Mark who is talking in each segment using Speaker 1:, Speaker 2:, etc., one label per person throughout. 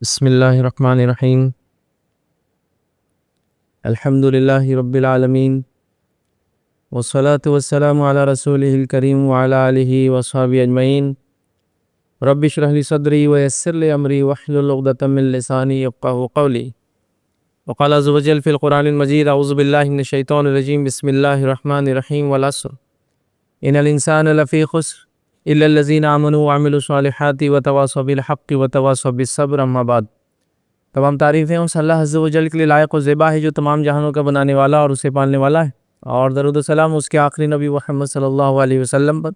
Speaker 1: بسم اللہ الرحمن الرحیم الحمد للہ رب العالمین والصلاة والسلام علی رسولہ الکریم وعلی آلہ وصحبہ اجمعین رب اشرح لی صدری ویسر لی امری واحلل عقدۃ من لسانی یفقہوا قولی وقال عز وجل فی القرآن المجید اعوذ باللہ من الشیطان الرجیم بسم اللہ الرحمن الرحیم والعصر ان الانسان لفی خسر الا الذین آمنوا وعملوا الصالحات وتواصوا بالحق وتواصوا بالصبر اما بعد۔ تمام تعریفیں اس اللہ عز و جل کے لیے لائق و زیبا ہے جو تمام جہانوں کا بنانے والا اور اسے پالنے والا ہے، اور درود و سلام اس کے آخری نبی محمد صلی اللہ علیہ وسلم پر۔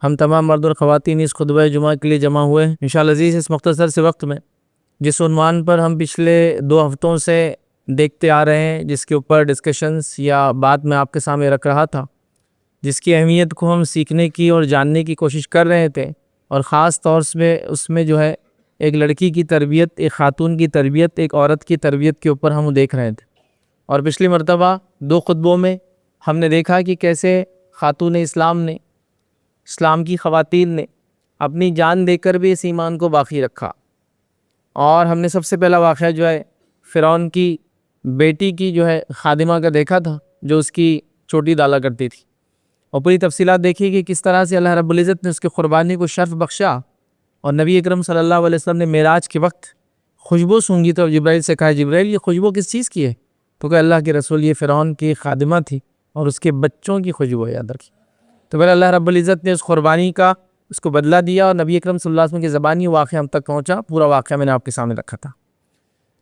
Speaker 1: ہم تمام مرد اور خواتین اس خطبہ جمعہ کے لیے جمع ہوئے ہیں انشاءاللہ عزیز اس مختصر سے وقت میں، جس عنوان پر ہم پچھلے 2 ہفتوں سے دیکھتے آ رہے ہیں، جس کے اوپر ڈسکشنز یا بات میں آپ کے سامنے رکھ رہا تھا، جس کی اہمیت کو ہم سیکھنے کی اور جاننے کی کوشش کر رہے تھے، اور خاص طور سے اس میں جو ہے ایک لڑکی کی تربیت، ایک خاتون کی تربیت، ایک عورت کی تربیت کے اوپر ہم دیکھ رہے تھے۔ اور پچھلی مرتبہ 2 خطبوں میں ہم نے دیکھا کہ کیسے خاتون اسلام نے، اسلام کی خواتین نے اپنی جان دے کر بھی اس ایمان کو باقی رکھا، اور ہم نے سب سے پہلا واقعہ جو ہے فرعون کی بیٹی کی جو ہے خادمہ کا دیکھا تھا، جو اس کی چوٹی ڈالا کرتی تھی، اور پوری تفصیلات دیکھی کہ کس طرح سے اللہ رب العزت نے اس کی قربانی کو شرف بخشا، اور نبی اکرم صلی اللہ علیہ وسلم نے معراج کے وقت خوشبو سونگھی تو جبرائیل سے کہا جبرائیل یہ خوشبو کس چیز کی ہے؟ تو کہ اللہ کے رسول یہ فرعون کی خادمہ تھی اور اس کے بچوں کی خوشبو یاد رکھی۔ تو پھر اللہ رب العزت نے اس قربانی کا اس کو بدلہ دیا، اور نبی اکرم صلی اللہ علیہ وسلم کی زبانی واقعہ ہم تک پہنچا۔ پورا واقعہ میں نے آپ کے سامنے رکھا تھا۔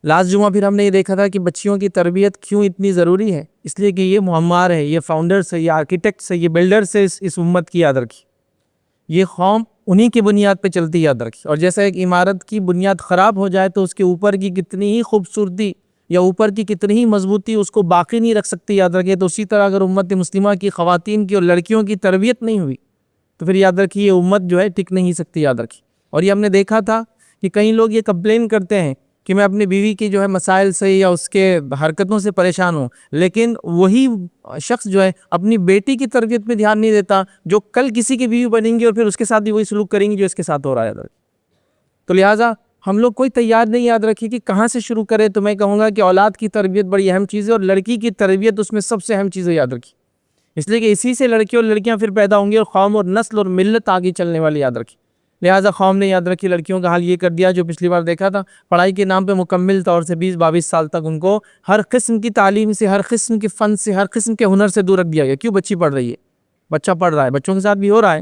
Speaker 1: لاسٹ جمعہ پھر ہم نے یہ دیکھا تھا کہ بچیوں کی تربیت کیوں اتنی ضروری ہے، اس لیے کہ یہ معمار ہے، یہ فاؤنڈرز ہے، یہ آرکیٹیکٹس ہے، یہ بلڈرز ہے اس امت کی، یاد رکھی۔ یہ قوم انہی کی بنیاد پہ چلتی، یاد رکھی۔ اور جیسا ایک عمارت کی بنیاد خراب ہو جائے تو اس کے اوپر کی کتنی ہی خوبصورتی یا اوپر کی کتنی ہی مضبوطی اس کو باقی نہیں رکھ سکتی، یاد رکھیے۔ تو اسی طرح اگر امت مسلمہ کی خواتین کی اور لڑکیوں کی تربیت نہیں ہوئی تو پھر یاد رکھیے یہ امت جو ہے ٹک نہیں سکتی، یاد رکھیے۔ اور یہ ہم نے دیکھا تھا کہ کئی لوگ یہ کمپلین کرتے ہیں کہ میں اپنی بیوی کی جو ہے مسائل سے یا اس کے حرکتوں سے پریشان ہوں، لیکن وہی شخص جو ہے اپنی بیٹی کی تربیت پہ دھیان نہیں دیتا، جو کل کسی کی بیوی بنیں گی اور پھر اس کے ساتھ بھی وہی سلوک کریں گی جو اس کے ساتھ ہو رہا ہے۔ تو لہٰذا ہم لوگ کوئی تیار نہیں، یاد رکھیے کہ کہاں سے شروع کریں۔ تو میں کہوں گا کہ اولاد کی تربیت بڑی اہم چیز ہے، اور لڑکی کی تربیت اس میں سب سے اہم چیز ہے، یاد رکھیے۔ اس لیے کہ اسی سے لڑکے اور لڑکیاں پھر پیدا ہوں گی، اور قوم اور نسل اور ملت آگے چلنے والی، یاد رکھیے۔ لہٰذا قوم نے، یاد رکھی، لڑکیوں کا حال یہ کر دیا جو پچھلی بار دیکھا تھا، پڑھائی کے نام پہ مکمل طور سے 20-22 سال تک ان کو ہر قسم کی تعلیم سے، ہر قسم کے فن سے، ہر قسم کے ہنر سے دور رکھ دیا گیا۔ کیوں؟ بچی پڑھ رہی ہے، بچہ پڑھ رہا ہے، بچوں کے ساتھ بھی ہو رہا ہے،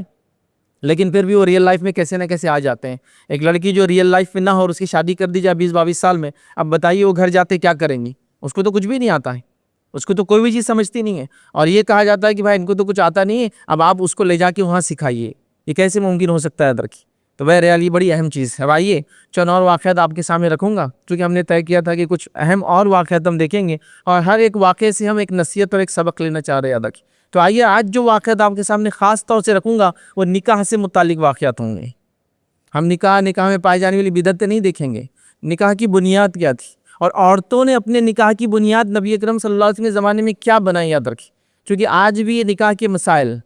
Speaker 1: لیکن پھر بھی وہ ریئل لائف میں کیسے نہ کیسے آ جاتے ہیں۔ ایک لڑکی جو ریئل لائف میں نہ ہو اور اس کی شادی کر دی جائے 20-22 سال میں، اب بتائیے وہ گھر جاتے کیا کریں گی؟ اس کو تو کچھ بھی نہیں آتا ہے، اس کو تو کوئی بھی چیز سمجھتی نہیں ہے، اور یہ کہا جاتا ہے کہ بھائی ان کو تو کچھ آتا نہیں ہے، اب آپ اس کو لے جا کے وہاں سکھائیے۔ یہ کیسے ممکن ہو سکتا ہے؟ یاد رکھیے۔ تو بہرحال یہ بڑی اہم چیز ہے۔ اب آئیے چند اور واقعات آپ کے سامنے رکھوں گا، کیونکہ ہم نے طے کیا تھا کہ کچھ اہم اور واقعات ہم دیکھیں گے، اور ہر ایک واقعے سے ہم ایک نصیحت اور ایک سبق لینا چاہ رہے ہیں، یاد رکھیے۔ تو آئیے آج جو واقعات آپ کے سامنے خاص طور سے رکھوں گا وہ نکاح سے متعلق واقعات ہوں گے۔ ہم نکاح میں پائے جانے والی بدعتیں نہیں دیکھیں گے، نکاح کی بنیاد کیا تھی، اور عورتوں نے اپنے نکاح کی بنیاد نبی اکرم صلی اللہ علیہ وسلم کے زمانے میں کیا بنائی، یاد رکھیے۔ چونکہ آج بھی یہ نکاح کے مسائل،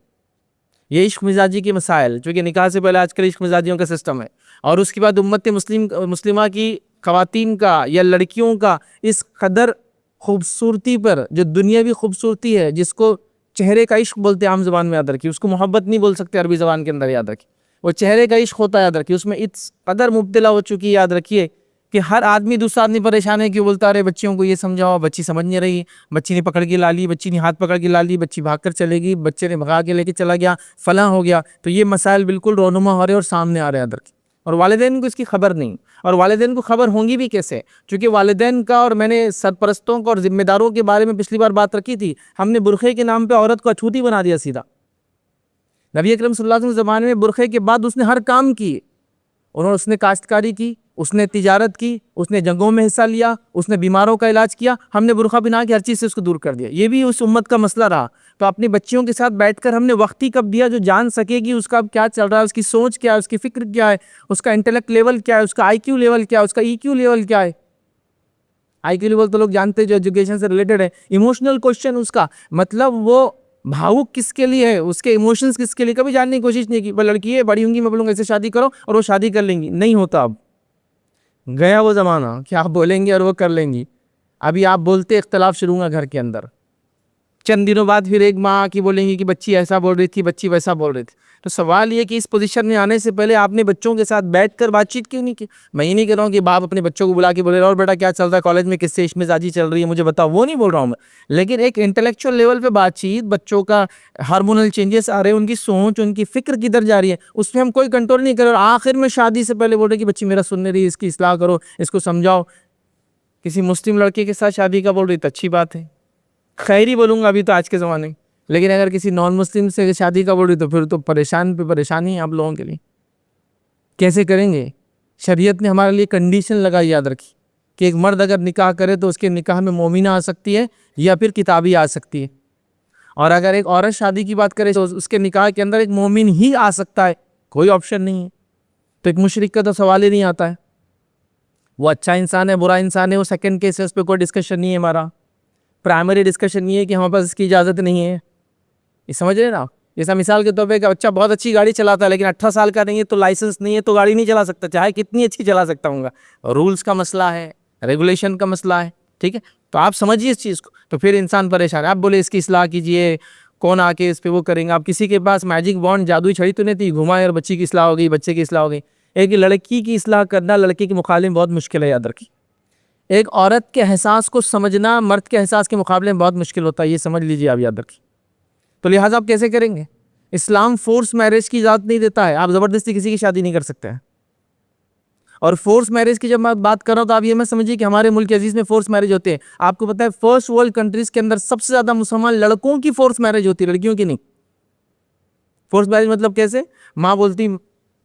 Speaker 1: یہ عشق مزاجی کے مسائل، چونکہ نکاح سے پہلے آج کل عشق مزاجیوں کا سسٹم ہے، اور اس کے بعد امت مسلمہ کی خواتین کا یا لڑکیوں کا اس قدر خوبصورتی پر، جو دنیاوی خوبصورتی ہے، جس کو چہرے کا عشق بولتے ہیں عام زبان میں، یاد رکھیے، اس کو محبت نہیں بول سکتے عربی زبان کے اندر، یاد رکھیے، وہ چہرے کا عشق ہوتا ہے، یاد رکھیے۔ اس میں اس قدر مبتلا ہو چکی ہے، یاد رکھیے، کہ ہر آدمی دوسرا آدمی پریشان ہے کہ بولتا رہے بچیوں کو یہ سمجھاؤ، بچی سمجھ نہیں رہی، بچی نے پکڑ کے لا لی، بچی نے ہاتھ پکڑ کے لا لی، بچی بھاگ کر چلے گی، بچے نے بھگا کے لے کے چلا گیا، فلاں ہو گیا۔ تو یہ مسائل بالکل رونما ہو رہے اور سامنے آ رہے ہیں، یاد رکھیے، اور والدین کو اس کی خبر نہیں، اور والدین کو خبر ہوں گی بھی کیسے؟ چونکہ والدین کا، اور میں نے سرپرستوں کو اور ذمہ داروں کے بارے میں پچھلی بار بات رکھی تھی، ہم نے برقعے کے نام پہ عورت کو اچھوتی بنا دیا سیدھا۔ نبی اکرم صلی اللہ علیہ وسلم کے زمانے میں برقعے کے بعد اس نے ہر کام کی، اس نے کاشتکاری کی، اس نے تجارت کی، اس نے جنگوں میں حصہ لیا، اس نے بیماروں کا علاج کیا، ہم نے برقعہ بنا کے ہر چیز سے اس کو دور کر دیا۔ یہ بھی اس امت کا مسئلہ رہا۔ تو اپنی بچیوں کے ساتھ بیٹھ کر ہم نے وقت ہی کب دیا جو جان سکے گی اس کا کیا چل رہا ہے، اس کی سوچ کیا ہے، اس کی فکر کیا ہے، اس کا انٹلیکٹ لیول کیا ہے، اس کا آئی کیو لیول کیا ہے، اس کا ای کیو لیول کیا ہے۔ آئی کیو لیول تو لوگ جانتے ہیں جو ایجوکیشن سے ریلیٹڈ ہے۔ ایموشنل کوشچن، اس کا مطلب وہ بھاوک کس کے لیے ہے، اس کے ایموشنز کس کے لیے، کبھی جاننے کی کوشش نہیں کی۔ لڑکی ہے، بڑی ہوں گی میں بولوں گا اسے شادی کرو اور وہ شادی کر لیں گی، نہیں ہوتا۔ اب گیا وہ زمانہ کہ آپ بولیں گے اور وہ کر لیں گی. ابھی آپ بولتے اختلاف شروع ہوگا گھر کے اندر. چند دنوں بعد پھر ایک ماں کی بولیں گی کہ بچی ایسا بول رہی تھی، بچی ویسا بول رہی تھی. تو سوال یہ کہ اس پوزیشن میں آنے سے پہلے آپ نے بچوں کے ساتھ بیٹھ کر بات چیت کیوں نہیں کی؟ میں یہ نہیں کہہ رہا ہوں کہ باپ اپنے بچوں کو بلا کے بولے اور بیٹا کیا چل رہا ہے کالج میں، کس سے عشق مزاجی چل رہی ہے مجھے بتاؤ، وہ نہیں بول رہا ہوں میں. لیکن ایک انٹلیکچوئل لیول پہ بات چیت، بچوں کا ہارمونل چینجز آ رہے ہیں، ان کی سوچ، ان کی فکر کدھر جا رہی ہے، اس پہ ہم کوئی کنٹرول نہیں کر رہے. اور آخر میں شادی سے پہلے بول رہے کہ بچی میرا سن نہیں رہی، اس کی اصلاح کرو، اس کو سمجھاؤ. کسی مسلم لڑکے کے ساتھ شادی کا بول رہی تو اچھی بات ہے، خیر ہی بولوں گا ابھی تو آج کے زمانے میں. لیکن اگر کسی نان مسلم سے شادی کا بول رہی تو پھر تو پریشان پہ پریشانی ہے آپ لوگوں کے لیے. کیسے کریں گے؟ شریعت نے ہمارے لیے کنڈیشن لگائی، یاد رکھی کہ ایک مرد اگر نکاح کرے تو اس کے نکاح میں مومنہ آ سکتی ہے یا پھر کتابی آ سکتی ہے. اور اگر ایک عورت شادی کی بات کرے تو اس کے نکاح کے اندر ایک مومن ہی آ سکتا ہے، کوئی آپشن نہیں ہے. تو ایک مشرک کا تو سوال ہی نہیں آتا ہے. وہ اچھا انسان ہے، برا انسان ہے، وہ سیکنڈ کیس ہے، اس پہ کوئی ڈسکشن نہیں ہے. ہمارا پرائمری ڈسکشن یہ ہے کہ ہمارے پاس اس کی اجازت نہیں ہے. یہ سمجھ رہے نا آپ؟ جیسا مثال کے طور پہ کہ بچہ بہت اچھی گاڑی چلاتا ہے لیکن 18 سال کا نہیں ہے تو لائسنس نہیں ہے تو گاڑی نہیں چلا سکتا، چاہے کتنی اچھی چلا سکتا ہوں گا. رولز کا مسئلہ ہے، ریگولیشن کا مسئلہ ہے. ٹھیک ہے، تو آپ سمجھیے اس چیز کو. تو پھر انسان پریشان ہے. آپ بولے اس کی اصلاح کیجئے، کون آ کے اس پہ وہ کریں گا؟ آپ کسی کے پاس میجک وانڈ جادوئی چھڑی تو نہیں تھی گھمائے اور بچی کی اصلاح ہو گئی، بچے کی اصلاح ہو گئی. ایک لڑکی کی اصلاح کرنا لڑکی کے مقابلے میں بہت مشکل ہے، یاد رکھیے. ایک عورت کے احساس کو سمجھنا مرد کے احساس کے مقابلے میں بہت مشکل ہوتا ہے، یہ سمجھ لیجئے آپ، یاد رکھیے. تو لہٰذا آپ کیسے کریں گے؟ اسلام فورس میرج کی اجازت نہیں دیتا ہے، آپ زبردستی کسی کی شادی نہیں کر سکتے ہیں. اور فورس میرج کی جب میں بات کر رہا ہوں تو آپ یہ میں سمجھیے کہ ہمارے ملک عزیز میں فورس میرج ہوتے ہیں. آپ کو پتہ ہے فرسٹ ورلڈ کنٹریز کے اندر سب سے زیادہ مسلمان لڑکوں کی فورس میرج ہوتی ہے، لڑکیوں کی نہیں. فورس میرج مطلب کیسے؟ ماں بولتی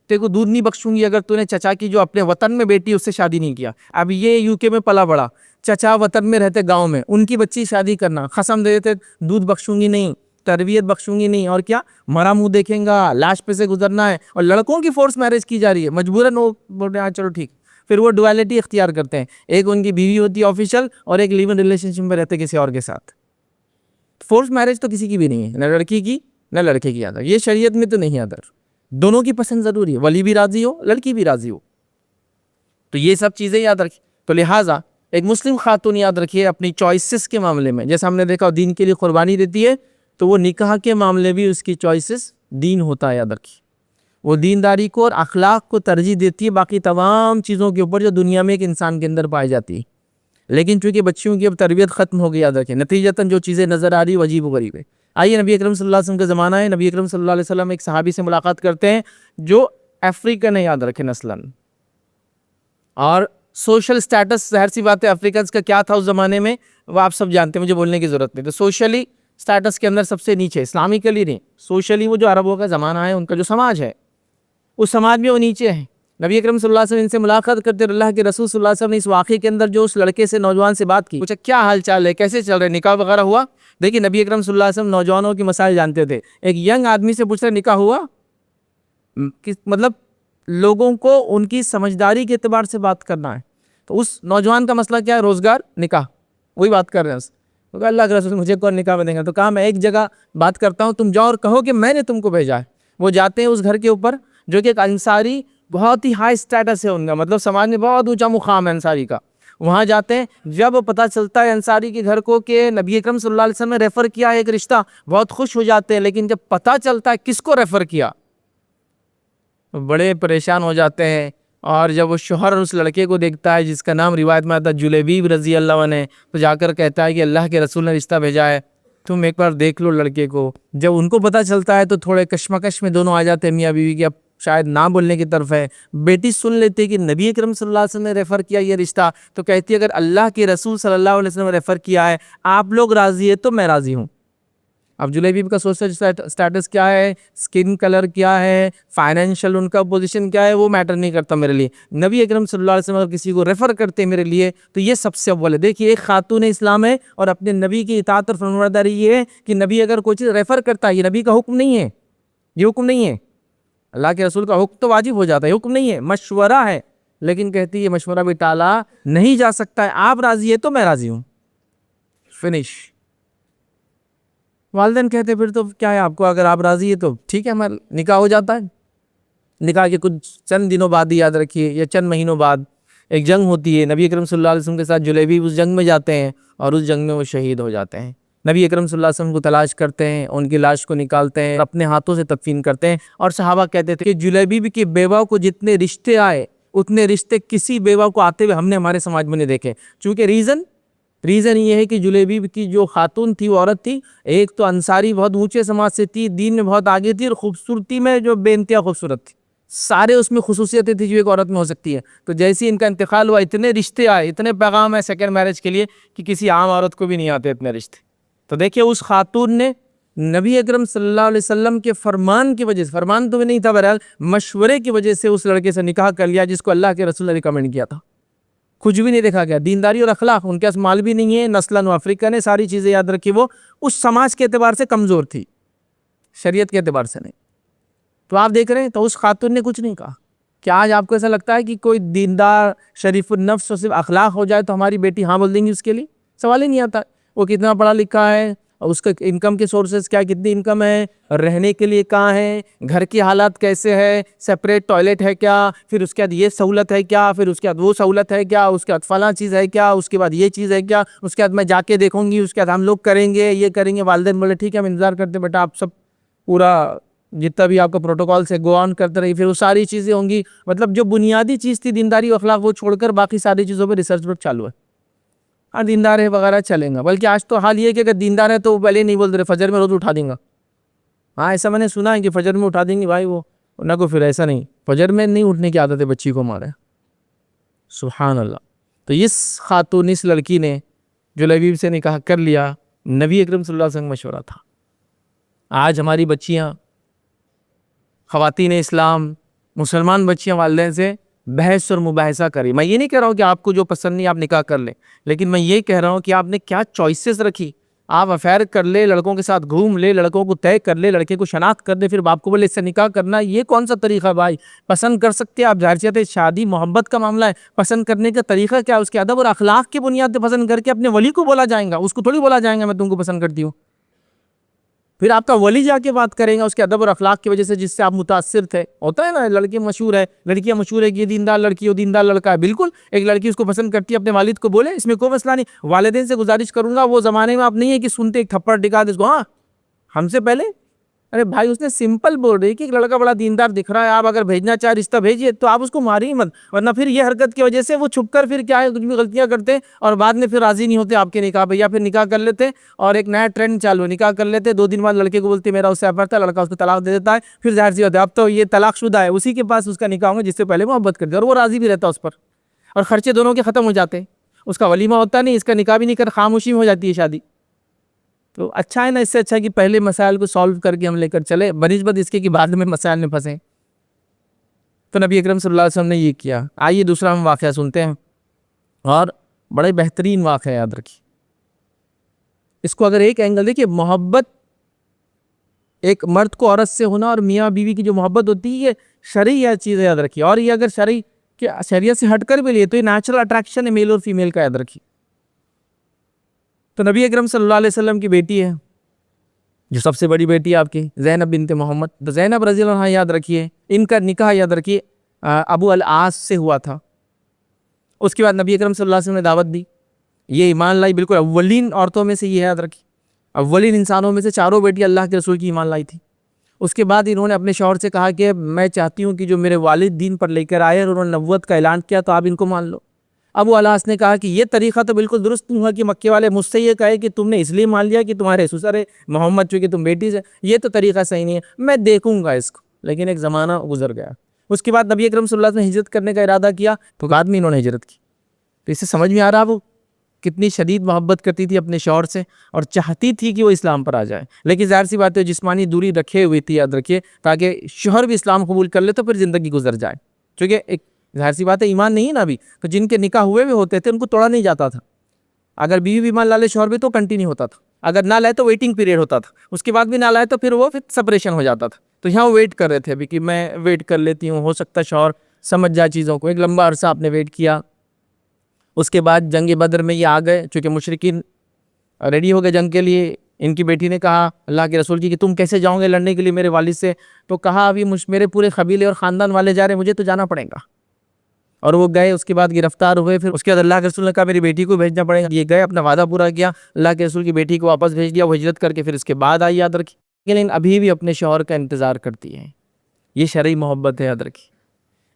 Speaker 1: تیرے کو دودھ نہیں بخشوں گی اگر تو نے چچا کی جو اپنے وطن میں بیٹی اس سے شادی نہیں کیا. اب یہ یو کے میں پلا بڑا، چچا وطن میں رہتے گاؤں میں، ان کی بچی شادی کرنا، قسم دے دیتے دودھ بخشوں گی نہیں، تربیت بخشوں گی نہیں، اور کیا مرا منہ دیکھیں گا، لاش پہ سے گزرنا ہے. اور لڑکوں کی فورس میرج کی جا رہی ہے مجبوراً. وہ بول رہے ہیں چلو ٹھیک. پھر وہ ڈویلٹی اختیار کرتے ہیں، ایک ان کی بیوی ہوتی ہے آفیشل اور ایک لیو ان ریلیشن شپ میں رہتے کسی اور کے ساتھ. فورس میرج تو کسی کی بھی نہیں ہے، نہ لڑکی کی نہ لڑکے کی. آدر یہ شریعت میں تو نہیں. آدر دونوں کی پسند ضروری ہے، ولی بھی راضی ہو لڑکی بھی راضی ہو. تو یہ سب چیزیں یاد رکھیں. تو لہٰذا ایک مسلم خاتون یاد رکھیے اپنی چوائسز کے معاملے میں، جیسا ہم نے دیکھا دین کے لیے قربانی دیتی ہے، تو وہ نکاح کے معاملے بھی اس کی چوائسز دین ہوتا ہے. یاد رکھیے وہ دینداری کو اور اخلاق کو ترجیح دیتی ہے باقی تمام چیزوں کے اوپر جو دنیا میں ایک انسان کے اندر پائی جاتی ہے. لیکن چونکہ بچیوں کی اب تربیت ختم ہو گئی، یاد رکھیں نتیجتاً جو چیزیں نظر آ رہی وہ عجیب و غریب ہے. آئیے نبی اکرم صلی اللہ علیہ وسلم کا زمانہ ہے. نبی اکرم صلی اللہ علیہ وسلم ایک صحابی سے ملاقات کرتے ہیں جو افریقن ہے، یاد رکھیں نسلاً. اور سوشل سٹیٹس ظاہر سی بات ہے افریقنز کا کیا تھا اس زمانے میں وہ آپ سب جانتے ہیں، مجھے بولنے کی ضرورت نہیں. تو سوشلی سٹیٹس کے اندر سب سے نیچے، اسلامکلی نہیں، سوشلی وہ جو عربوں کا زمانہ ہے ان کا جو سماج ہے اس سماج میں وہ نیچے ہیں. نبی اکرم صلی اللہ علیہ وسلم ان سے ملاقات کرتے اور اللہ کے رسول صلی اللہ علیہ وسلم نے اس واقعے کے اندر جو اس لڑکے سے نوجوان سے بات کی، پوچھا کیا حال چال ہے، کیسے چل رہے، نکاح وغیرہ ہوا؟ دیکھیے نبی اکرم صلی اللہ علیہ وسلم نوجوانوں کی مسائل جانتے تھے. ایک ینگ آدمی سے پوچھ رہے نکاح ہوا، مطلب لوگوں کو ان کی سمجھداری کے اعتبار سے بات کرنا ہے. تو اس نوجوان کا مسئلہ کیا ہے؟ روزگار، نکاح، وہی بات کر رہے ہیں. تو کہا اللہ کے رسول مجھے کون نکاح میں دیں گا؟ تو کہا میں ایک جگہ بات کرتا ہوں، تم جاؤ اور کہو کہ میں نے تم کو بھیجا ہے. وہ جاتے ہیں اس گھر کے اوپر جو کہ ایک انصاری بہت ہی ہائی سٹیٹس ہے ان کا، مطلب سماج میں بہت اونچا مقام ہے انصاری کا. وہاں جاتے ہیں، جب پتہ چلتا ہے انصاری کے گھر کو کہ نبی اکرم صلی اللہ علیہ وسلم نے ریفر کیا ہے ایک رشتہ، بہت خوش ہو جاتے ہیں. لیکن جب پتہ چلتا ہے کس کو ریفر کیا بڑے پریشان ہو جاتے ہیں. اور جب وہ شوہر اس لڑکے کو دیکھتا ہے جس کا نام روایت میں آتا ہے جلیبیب رضی اللہ عنہ، تو جا کر کہتا ہے کہ اللہ کے رسول نے رشتہ بھیجا ہے، تم ایک بار دیکھ لو لڑکے کو. جب ان کو پتہ چلتا ہے تو تھوڑے کشمکش میں دونوں آ جاتے ہیں میاں بیوی کی. اب شاید نہ بولنے کی طرف ہے. بیٹی سن لیتی کہ نبی اکرم صلی اللہ علیہ وسلم نے ریفر کیا یہ رشتہ، تو کہتی ہے اگر اللہ کے رسول صلی اللہ علیہ وسلم نے ریفر کیا ہے، آپ لوگ راضی ہے تو میں راضی ہوں. اب جلیبیب کا سوشل سٹیٹس کیا ہے، سکن کلر کیا ہے، فائنینشل ان کا پوزیشن کیا ہے، وہ میٹر نہیں کرتا میرے لیے. نبی اکرم صلی اللہ علیہ وسلم اگر کسی کو ریفر کرتے میرے لیے تو یہ سب سے اول ہے. دیکھیے ایک خاتون اسلام ہے اور اپنے نبی کی اطاعت اور فرمانبرداری یہ ہے کہ نبی اگر کوئی چیز ریفر کرتا ہے، یہ نبی کا حکم نہیں ہے، یہ حکم نہیں ہے. اللہ کے رسول کا حکم تو واجب ہو جاتا ہے، حکم نہیں ہے، مشورہ ہے. لیکن کہتی ہے یہ مشورہ بھی ٹالا نہیں جا سکتا ہے، آپ راضی ہے تو میں راضی ہوں، فنش. والدین کہتے پھر تو کیا ہے آپ کو، اگر آپ راضی ہے تو ٹھیک ہے ہمارا نکاح ہو جاتا ہے. نکاح کے کچھ چند دنوں بعد ہی، یاد رکھیے، یا چند مہینوں بعد ایک جنگ ہوتی ہے، نبی اکرم صلی اللہ علیہ وسلم کے ساتھ جلیبیب اس جنگ میں جاتے ہیں اور اس جنگ میں وہ شہید ہو جاتے ہیں۔ نبی اکرم صلی اللہ علیہ وسلم کو تلاش کرتے ہیں، ان کی لاش کو نکالتے ہیں، اپنے ہاتھوں سے تدفین کرتے ہیں، اور صحابہ کہتے تھے کہ جلیبیب کی بیوہ کو جتنے رشتے آئے اتنے رشتے کسی بیوہ کو آتے ہوئے ہم نے ہمارے سماج میں نہیں دیکھے۔ چونکہ ریزن یہ ہے کہ جلیبیب کی جو خاتون تھی وہ عورت تھی، ایک تو انصاری بہت اونچے سماج سے تھی، دین میں بہت آگے تھی، اور خوبصورتی میں جو بے انتہا خوبصورت تھی، سارے اس میں خصوصیتیں تھی جو ایک عورت میں ہو سکتی ہے۔ تو جیسے ان کا انتقال ہوا اتنے رشتے آئے، اتنے پیغام ہے سیکنڈ میرج کے لیے کہ کسی عام عورت کو بھی نہیں آتے اتنے رشتے۔ تو دیکھیں اس خاتون نے نبی اکرم صلی اللہ علیہ وسلم کے فرمان کی وجہ سے، فرمان تو نہیں تھا بہرحال مشورے کی وجہ سے اس لڑکے سے نکاح کر لیا جس کو اللہ کے رسول نے ریکمنڈ کیا تھا۔ کچھ بھی نہیں دیکھا گیا، دینداری اور اخلاق، ان کے پاس مال بھی نہیں ہے، نسلاً و افریقہ نے ساری چیزیں یاد رکھی، وہ اس سماج کے اعتبار سے کمزور تھی، شریعت کے اعتبار سے نہیں۔ تو آپ دیکھ رہے ہیں تو اس خاتون نے کچھ نہیں کہا۔ کیا آج آپ کو ایسا لگتا ہے کہ کوئی دیندار شریف النفس اور صرف اخلاق ہو جائے تو ہماری بیٹی ہاں بول دیں گی اس کے لیے؟ سوال ہی نہیں آتا۔ وہ کتنا پڑھا لکھا ہے، اس کا انکم کے سورسز کیا، کتنی انکم ہے، رہنے کے لیے کہاں ہے، گھر کی حالات کیسے ہے، سیپریٹ ٹوائلٹ ہے کیا، پھر اس کے بعد یہ سہولت ہے کیا، پھر اس کے بعد وہ سہولت ہے کیا، اس کے بعد فلاں چیز ہے کیا، اس کے بعد یہ چیز ہے کیا، اس کے بعد میں جا کے دیکھوں گی، اس کے بعد ہم لوگ کریں گے، یہ کریں گے۔ والدین بولے ٹھیک ہے ہم انتظار کرتے بیٹا، آپ سب پورا جتنا بھی آپ کا پروٹوکول سے گو آن کرتے رہی، پھر وہ ساری چیزیں ہوں گی۔ مطلب جو بنیادی چیز تھی دینداری و اخلاق وہ چھوڑ کر باقی ساری چیزوں پہ ریسرچ ورک چالو ہے۔ ہاں دیندار ہے وغیرہ چلیں گا، بلکہ آج تو حال یہ ہے کہ اگر دیندار ہے تو وہ پہلے نہیں بول رہے فجر میں روز اٹھا دیں گا۔ ہاں ایسا میں نے سنا ہے کہ فجر میں اٹھا دیں گے بھائی، وہ نہ کو پھر ایسا نہیں، فجر میں نہیں اٹھنے کی عادت ہے بچی کو مارے۔ سبحان اللہ۔ تو اس خاتون، اس لڑکی نے جلیبیب سے نکاح کر لیا، نبی اکرم صلی اللہ علیہ وسلم مشورہ تھا۔ آج ہماری بچیاں، خواتین اسلام، مسلمان بچیاں والدین سے بحث اور مباحثہ کریں۔ میں یہ نہیں کہہ رہا ہوں کہ آپ کو جو پسند نہیں آپ نکاح کر لیں، لیکن میں یہ کہہ رہا ہوں کہ آپ نے کیا چوائسز رکھی۔ آپ افیئر کر لے، لڑکوں کے ساتھ گھوم لے، لڑکوں کو طے کر لے، لڑکے کو شناخت کر دے، پھر باپ کو بولے اس سے نکاح کرنا، یہ کون سا طریقہ ہے بھائی؟ پسند کر سکتے ہیں آپ، ظاہر سی بات ہے شادی محبت کا معاملہ ہے، پسند کرنے کا طریقہ کیا ہے، اس کے ادب اور اخلاق کی بنیاد پہ پسند کر کے اپنے ولی کو بولا جائے گا، اس کو تھوڑی بولا جائے گا میں تم کو پسند کرتی ہوں۔ پھر آپ کا ولی جا کے بات کریں گا اس کے ادب اور اخلاق کی وجہ سے جس سے آپ متاثر تھے۔ ہوتا ہے نا لڑکے مشہور ہے، لڑکیاں مشہور ہے کہ یہ دیندار لڑکی ہو، دیندار لڑکا ہے۔ بالکل ایک لڑکی اس کو پسند کرتی ہے، اپنے والد کو بولے، اس میں کوئی مسئلہ نہیں۔ والدین سے گزارش کروں گا، وہ زمانے میں آپ نہیں ہے کہ سنتے ایک تھپڑ ٹکا دے اس کو، ہاں ہم سے پہلے، ارے بھائی اس نے سمپل بول رہی کہ ایک لڑکا بڑا دیندار دکھ رہا ہے، آپ اگر بھیجنا چاہے رشتہ بھیجیے، تو آپ اس کو ماری مت، ورنہ پھر یہ حرکت کی وجہ سے وہ چھپ کر پھر کیا ہے کچھ بھی غلطیاں کرتے اور بعد میں پھر راضی نہیں ہوتے آپ کے نکاح پہ، یا پھر نکاح کر لیتے اور ایک نیا ٹرینڈ چالو، نکاح کر لیتے، 2 دن بعد لڑکے کو بولتے میرا اس سے افیئر تھا، لڑکا اس کو طلاق دے دیتا ہے، پھر ظاہر سی بات ہے اب تو یہ طلاق شدہ ہے، اسی کے پاس اس کا نکاح ہوگا جس سے پہلے محبت کرتے اور وہ راضی بھی رہتا اس پر، اور خرچے دونوں کے ختم ہو جاتے، اس کا ولیمہ ہوتا نہیں، اس کا نکاح بھی نہیں کر، خاموشی میں ہو جاتی ہے شادی۔ تو اچھا ہے نا، اس سے اچھا ہے کہ پہلے مسائل کو سالو کر کے ہم لے کر چلے، بنسبت اس کے کہ بعد میں مسائل میں پھنسیں۔ تو نبی اکرم صلی اللہ علیہ وسلم نے یہ کیا۔ آئیے دوسرا ہم واقعہ سنتے ہیں، اور بڑے بہترین واقعہ یاد رکھیے اس کو۔ اگر ایک اینگل دیکھیے، محبت ایک مرد کو عورت سے ہونا اور میاں بیوی کی جو محبت ہوتی ہے یہ شرعی چیز یاد رکھیے، اور یہ اگر شریعت سے ہٹ کر بھی لیے تو یہ نیچرل اٹریکشن ہے میل اور فیمیل کا، یاد رکھیے۔ تو نبی اکرم صلی اللہ علیہ وسلم کی بیٹی ہے جو سب سے بڑی بیٹی ہے آپ کی، زینب بنت محمد، تو زینب رضی اللہ عنہ یاد رکھیے، ان کا نکاح یاد رکھیے ابو العاص سے ہوا تھا۔ اس کے بعد نبی اکرم صلی اللہ علیہ وسلم نے دعوت دی، یہ ایمان لائی، بالکل اولین عورتوں میں سے یہ یاد رکھی، اولین انسانوں میں سے چاروں بیٹی اللہ کے رسول کی ایمان لائی تھی۔ اس کے بعد انہوں نے اپنے شوہر سے کہا کہ میں چاہتی ہوں کہ جو میرے والد دین پر لے کر آئے اور انہوں نے نبوت کا اعلان کیا تو آپ ان کو مان لو۔ ابو العاص نے کہا کہ یہ طریقہ تو بالکل درست نہیں ہوا کہ مکے والے مجھ سے یہ کہے کہ تم نے اس لیے مان لیا کہ تمہارے سسر ہے محمد چونکہ تم بیٹی سے، یہ تو طریقہ صحیح نہیں ہے، میں دیکھوں گا اس کو۔ لیکن ایک زمانہ گزر گیا، اس کے بعد نبی اکرم صلی اللہ علیہ وسلم نے ہجرت کرنے کا ارادہ کیا تو بعد میں انہوں نے ہجرت کی۔ تو اس سے سمجھ میں آ رہا وہ کتنی شدید محبت کرتی تھی اپنے شوہر سے اور چاہتی تھی کہ وہ اسلام پر آ جائے، لیکن ظاہر سی بات ہے جسمانی دوری رکھے ہوئی تھی، یاد رکھیے، تاکہ شوہر بھی اسلام قبول کر لے تو پھر زندگی گزر جائے، کیونکہ ایک ظاہر سی بات ہے ایمان نہیں ہے نا ابھی، تو جن کے نکاح ہوئے بھی ہوتے تھے ان کو توڑا نہیں جاتا تھا، اگر بیوی بھی ایمان لا لے شوہر بھی تو کنٹینیو ہوتا تھا، اگر نہ لائے تو ویٹنگ پیریڈ ہوتا تھا، اس کے بعد بھی نہ لائے تو پھر وہ سپریشن ہو جاتا تھا۔ تو یہاں ویٹ کر رہے تھے ابھی کہ میں ویٹ کر لیتی ہوں، ہو سکتا شوہر سمجھ جائے چیزوں کو۔ ایک لمبا عرصہ آپ نے ویٹ کیا، اس کے بعد جنگ بدر میں یہ آ گئے، چونکہ مشرکین ریڈی ہو گئے جنگ کے لیے۔ ان کی بیٹی نے کہا اللہ کے رسول کی کہ تم کیسے جاؤ گے لڑنے کے لیے میرے والد سے؟ تو کہا ابھی میرے پورے قبیلے اور خاندان والے جا رہے ہیں، مجھے تو جانا پڑے گا۔ اور وہ گئے، اس کے بعد گرفتار ہوئے. پھر اس کے بعد اللہ کے رسول نے کہا میری بیٹی کو بھیجنا پڑے گا. یہ گئے، اپنا وعدہ پورا کیا، اللہ کے رسول کی بیٹی کو واپس بھیج دیا. وہ ہجرت کر کے پھر اس کے بعد آئی، یاد رکھی. لیکن ابھی بھی اپنے شوہر کا انتظار کرتی ہے. یہ شرعی محبت ہے، یاد رکھی.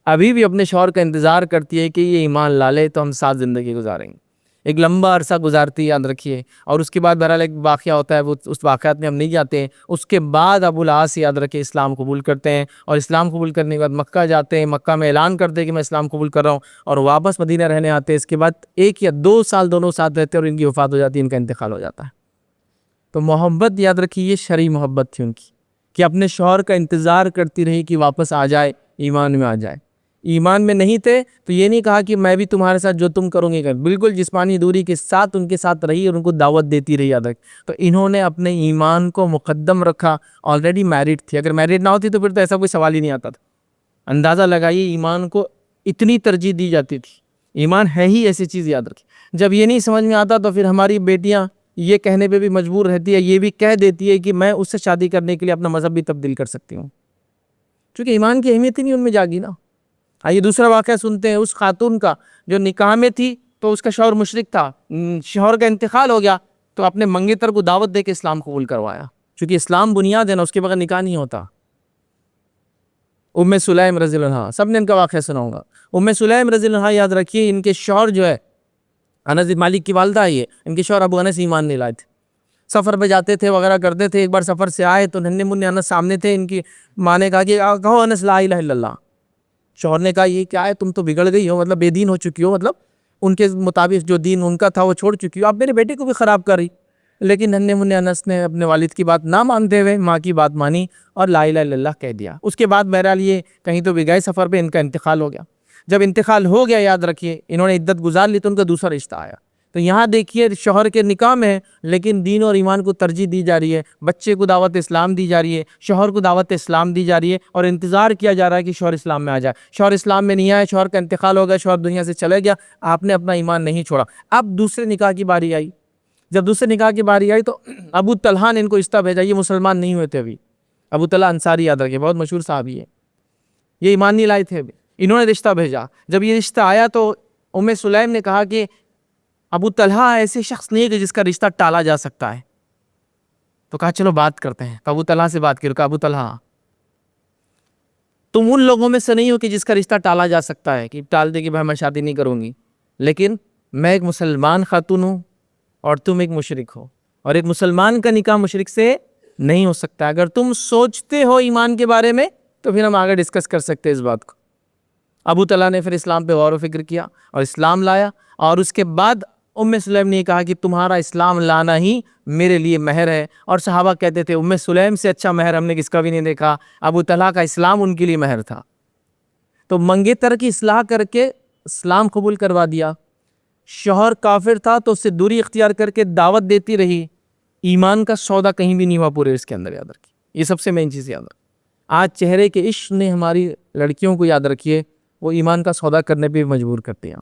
Speaker 1: ابھی بھی اپنے شوہر کا انتظار کرتی ہے کہ یہ ایمان لا لے تو ہم ساتھ زندگی گزاریں گے. ایک لمبا عرصہ گزارتی ہے، یاد رکھیے. اور اس کے بعد بہرحال ایک واقعہ ہوتا ہے، وہ اس واقعات میں ہم نہیں جاتے ہیں. اس کے بعد ابو العاص، یاد رکھے، اسلام قبول کرتے ہیں. اور اسلام قبول کرنے کے بعد مکہ جاتے ہیں. مکہ میں اعلان کرتے ہیں کہ میں اسلام قبول کر رہا ہوں، اور واپس مدینہ رہنے آتے ہیں. اس کے بعد 1 یا 2 سال دونوں ساتھ رہتے ہیں اور ان کی وفات ہو جاتی ہے، ان کا انتقال ہو جاتا ہے. تو محبت، یاد رکھیے، یہ شرعی محبت تھی ان کی، کہ اپنے شوہر کا انتظار کرتی رہی کہ واپس آ جائے، ایمان میں آ جائے. ایمان میں نہیں تھے تو یہ نہیں کہا کہ میں بھی تمہارے ساتھ جو تم کرو گے کر. بالکل جسمانی دوری کے ساتھ ان کے ساتھ رہی اور ان کو دعوت دیتی رہی، یاد رکھ. تو انہوں نے اپنے ایمان کو مقدم رکھا. آلریڈی میرڈ تھی، اگر میرڈ نہ ہوتی تو پھر تو ایسا کوئی سوال ہی نہیں آتا تھا. اندازہ لگائیے، ایمان کو اتنی ترجیح دی جاتی تھی. ایمان ہے ہی ایسی چیز، یاد رکھیں. جب یہ نہیں سمجھ میں آتا تو پھر ہماری بیٹیاں یہ کہنے پہ بھی مجبور رہتی ہے، یہ بھی کہہ دیتی ہے کہ میں اس سے شادی کرنے کے لیے اپنا مذہب بھی تبدیل کر سکتی ہوں، کیونکہ ایمان کی اہمیت ہی نہیں ان میں جاگی نا. آئیے دوسرا واقعہ سنتے ہیں اس خاتون کا جو نکاح میں تھی تو اس کا شوہر مشرک تھا. شوہر کا انتقال ہو گیا تو اپنے منگیتر کو دعوت دے کے اسلام قبول کروایا، کیونکہ اسلام بنیاد ہے نا، اس کے بغیر نکاح نہیں ہوتا. ام سلیم رضی اللہ عنہا، سب نے ان کا واقعہ سنا ہوگا. ام سلیم رضی اللہ عنہا، یاد رکھیے، ان کے شوہر جو ہے انس بن مالک کی والدہ ہے، یہ ان کے شوہر ابو انس ایمان نہیں لائے تھے. سفر پہ جاتے تھے وغیرہ کرتے تھے. ایک بار سفر سے آئے تو ننھے منھے انس سامنے تھے. ان کی ماں نے کہا کہ کہو انس لا الہ الا اللہ. شوہر نے کہا یہ کیا ہے، تم تو بگڑ گئی ہو، مطلب بے دین ہو چکی ہو، مطلب ان کے مطابق جو دین ان کا تھا وہ چھوڑ چکی ہو، آپ میرے بیٹے کو بھی خراب کر رہی. لیکن ننھے منھے انس نے اپنے والد کی بات نہ مانتے ہوئے ماں کی بات مانی اور لا الہ الا اللہ کہہ دیا. اس کے بعد بہرحال یہ کہیں تو بھی گئے سفر پہ، ان کا انتقال ہو گیا. جب انتقال ہو گیا، یاد رکھیے، انہوں نے عدت گزار لی تو ان کا دوسرا رشتہ آیا. تو یہاں دیکھیے شوہر کے نکاح میں لیکن دین اور ایمان کو ترجیح دی جا رہی ہے. بچے کو دعوت اسلام دی جا رہی ہے، شوہر کو دعوت اسلام دی جا رہی ہے، اور انتظار کیا جا رہا ہے کہ شوہر اسلام میں آ جائے. شوہر اسلام میں نہیں آیا، شوہر کا انتقال ہو گیا، شوہر دنیا سے چلے گیا، آپ نے اپنا ایمان نہیں چھوڑا. اب دوسرے نکاح کی باری آئی. جب دوسرے نکاح کی باری آئی تو ابو طلحہ نے ان کو رشتہ بھیجا. یہ مسلمان نہیں ہوئے تھے ابھی. ابو طلحہ انصاری، یاد رکھیے، بہت مشہور صحابی ہے. یہ ایمان نہیں لائے تھے ابھی. انہوں نے رشتہ بھیجا. جب یہ رشتہ آیا تو ام سلیم نے کہا کہ ابو طلحہ ایسے شخص نہیں ہے کہ جس کا رشتہ ٹالا جا سکتا ہے. تو کہا چلو بات کرتے ہیں. تو ابو طلحہ سے بات کی. کہا ابو طلحہ تم ان لوگوں میں سے نہیں ہو کہ جس کا رشتہ ٹالا جا سکتا ہے، کہ ٹال دے کہ بھائی میں شادی نہیں کروں گی. لیکن میں ایک مسلمان خاتون ہوں اور تم ایک مشرک ہو، اور ایک مسلمان کا نکاح مشرک سے نہیں ہو سکتا. اگر تم سوچتے ہو ایمان کے بارے میں تو پھر ہم آگے ڈسکس کر سکتے اس بات کو. ابو طلحہ نے پھر اسلام پہ غور و فکر کیا اور اسلام لایا. اور اس کے بعد ام سلیم نے کہا کہ تمہارا اسلام لانا ہی میرے لیے مہر ہے. اور صحابہ کہتے تھے ام سلیم سے اچھا مہر ہم نے کس کا بھی نہیں دیکھا. ابو طلحہ کا اسلام ان کے لیے مہر تھا. تو منگیتر کی اصلاح کر کے اسلام قبول کروا دیا. شوہر کافر تھا تو اس سے دوری اختیار کر کے دعوت دیتی رہی. ایمان کا سودا کہیں بھی نہیں ہوا پورے اس کے اندر، یاد رکھیے. یہ سب سے مین چیز یاد رکھیے. آج چہرے کے عشق نے ہماری لڑکیوں کو، یاد رکھیے، وہ ایمان کا سودا کرنے پہ مجبور کرتے ہیں.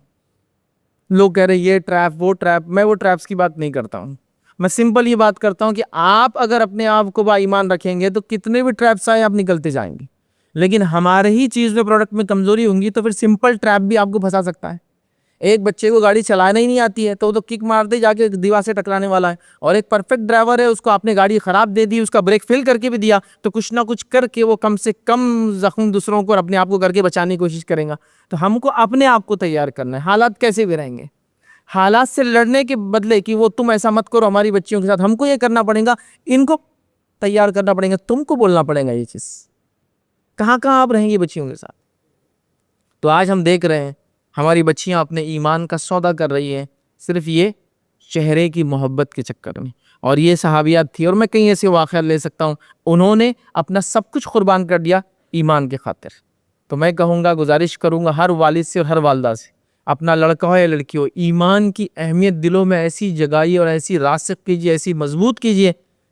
Speaker 1: لوگ کہہ رہے یہ ٹریپ وہ ٹریپ. میں وہ ٹریپس کی بات نہیں کرتا ہوں. میں سمپل یہ بات کرتا ہوں کہ آپ اگر اپنے آپ کو با ایمان رکھیں گے تو کتنے بھی ٹریپس آئیں آپ نکلتے جائیں گے. لیکن ہمارے ہی چیز میں، پروڈکٹ میں کمزوری ہوں گی تو پھر سمپل ٹریپ بھی آپ کو پھنسا سکتا ہے. ایک بچے کو گاڑی چلانا ہی نہیں آتی ہے تو وہ تو کک مارتے جا کے دیوار سے ٹکرانے والا ہے. اور ایک پرفیکٹ ڈرائیور ہے، اس کو آپ نے گاڑی خراب دے دی، اس کا بریک فیل کر کے بھی دیا تو کچھ نہ کچھ کر کے وہ کم سے کم زخم دوسروں کو اور اپنے آپ کو کر کے بچانے کی کوشش کرے گا. تو ہم کو اپنے آپ کو تیار کرنا ہے. حالات کیسے بھی رہیں گے، حالات سے لڑنے کے بدلے کہ وہ تم ایسا مت کرو ہماری بچیوں کے ساتھ، ہم کو یہ کرنا پڑے گا، ان کو تیار کرنا پڑے گا، تم کو بولنا پڑے گا یہ چیز. کہاں کہاں آپ رہیں گی بچیوں کے ساتھ. تو آج ہم دیکھ رہے ہیں ہماری بچیاں اپنے ایمان کا سودا کر رہی ہیں صرف یہ چہرے کی محبت کے چکر میں. اور یہ صحابیات تھی، اور میں کئی ایسے واقعات لے سکتا ہوں، انہوں نے اپنا سب کچھ قربان کر دیا ایمان کے خاطر. تو میں کہوں گا، گزارش کروں گا ہر والد سے اور ہر والدہ سے، اپنا لڑکا ہو یا لڑکی ہو، ایمان کی اہمیت دلوں میں ایسی جگائیے اور ایسی راسخ کیجیے، ایسی مضبوط کیجیے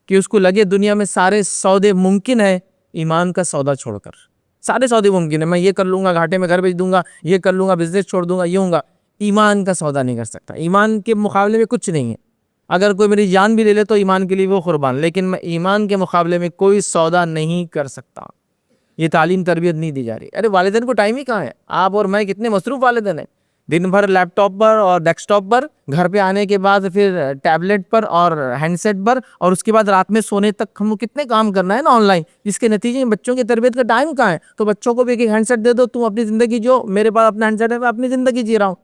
Speaker 1: کہ اس کو لگے دنیا میں سارے سودے ممکن ہے، ایمان کا سودا چھوڑ کر. سارے سودے ممکن ہے، میں یہ کر لوں گا، گھاٹے میں گھر بیچ دوں گا، یہ کر لوں گا، بزنس چھوڑ دوں گا، یہ ہوں گا. ایمان کا سودا نہیں کر سکتا. ایمان کے مقابلے میں کچھ نہیں ہے. اگر کوئی میری جان بھی لے لے تو ایمان کے لیے وہ قربان، لیکن میں ایمان کے مقابلے میں کوئی سودا نہیں کر سکتا. یہ تعلیم تربیت نہیں دی جا رہی. ارے والدین کو ٹائم ہی کہاں ہے؟ آپ اور میں کتنے مصروف والدین ہیں, دن بھر لیپ ٹاپ پر اور ڈیسک ٹاپ پر, گھر پہ آنے کے بعد پھر ٹیبلٹ پر اور ہینڈ سیٹ پر, اور اس کے بعد رات میں سونے تک ہم کو کتنے کام کرنا ہے نا آن لائن, جس کے نتیجے میں بچوں کی تربیت کا ٹائم کہاں ہے؟ تو بچوں کو بھی ایک ہینڈ سیٹ دے دو, تم اپنی زندگی جو, میرے پاس اپنا ہینڈ سیٹ ہے, میں اپنی زندگی جی رہا ہوں,